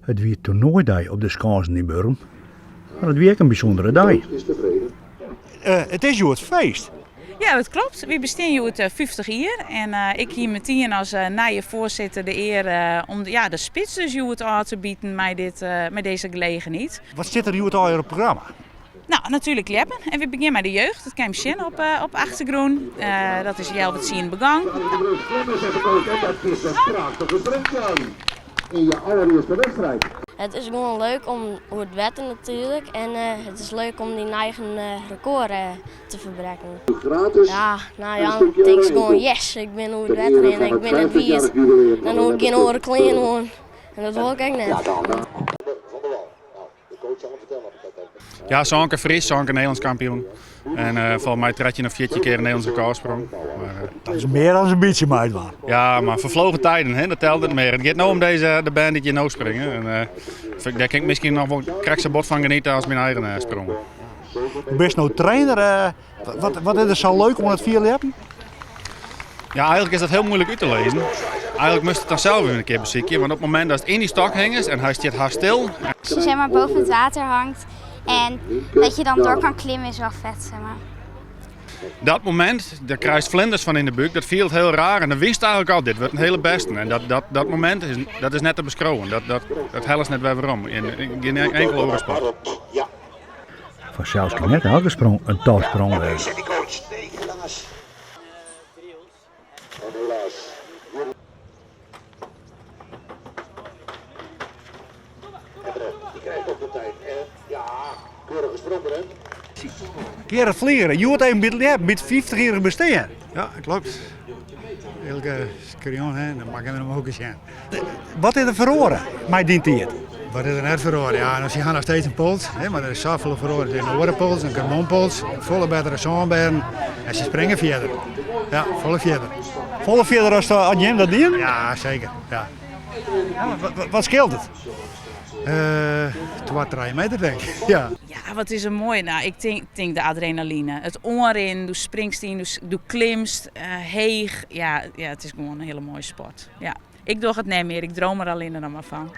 Het wie toernooidag op de Skansen in Burm. Maar het weer een bijzondere dag. Het is jouw feest. Ja, dat klopt. We bestaan hier het 50 jaar. En ik hier meteen als nieuwe voorzitter de eer om de spits dus het aan te bieden met deze gelegenheid. Wat zit er jouw al in het programma? Nou, natuurlijk Leppen. En we beginnen met de jeugd. Dat kan je zien op achtergrond. Dat is heel wat zien begang. In je allereerste wedstrijd. Het is gewoon leuk om hoe het wetten natuurlijk en het is leuk om die eigen record te verbreken. Gratis. Ja, nou ja, ik denk gewoon yes, ik ben hoe het wetten en ik ben het wierd. Dan hoor ik geen oren klein hoor. En dat wil ik echt net. Ja, Sanke Fris, Sanke Nederlands kampioen. En volgens mij 13 of 14 keer een Nederlandse recordprong. Dat is meer dan een beetje meid waar. Ja, maar vervlogen tijden, hè, dat telt het meer. Het gaat nou om de band die je nou springen. En, daar kan ik misschien nog wel krijg bot van genieten als mijn eigen sprong. Je bent nou trainer. Wat is er zo leuk om het vier te hebben? Ja, eigenlijk is dat heel moeilijk uit te lezen. Eigenlijk moest het dan zelf weer een keer bezieken. Want op het moment dat het in die stok hangt en hij staat haar stil. Als je zeg maar boven het water hangt en dat je dan door kan klimmen is wel vet, zeg maar. Dat moment, daar krijgt vlinders van in de buik, dat viel heel raar. En dan wist eigenlijk al, dit wordt een hele beste. En dat moment is net te beschouwen. Dat helpt net weer waarom. In geen enkele andere sport. Van zelfs kan net elke sprong een topsprong wezen. Die krijgt op de tijd. Ja, keurige sprong. Keer het vliegen. Je wordt even met 50 jaar bestaan. Ja, klopt. Elke skrion, dan mag je hem ook eens gaan. Wat is er verloren? Mij dient hier. Wat is er net verloren? Ja, en ze gaan nog steeds een pols, maar er is zoveel verloren. Er is een orenpols, een kanonpols, volle betere zonberen en ze springen verder. Ja, volle verder. Volle verder als je dat dient? Ja, zeker. Ja. Wat scheelt het? 2-3 meter denk ik. Ja. Ja, wat is er mooi. Nou, ik denk de adrenaline. Het oren, doe springst in, doe klimst, heeg. Ja, het is gewoon een hele mooie sport. Ja. Ik doe het niet meer, ik droom er alleen nog maar van.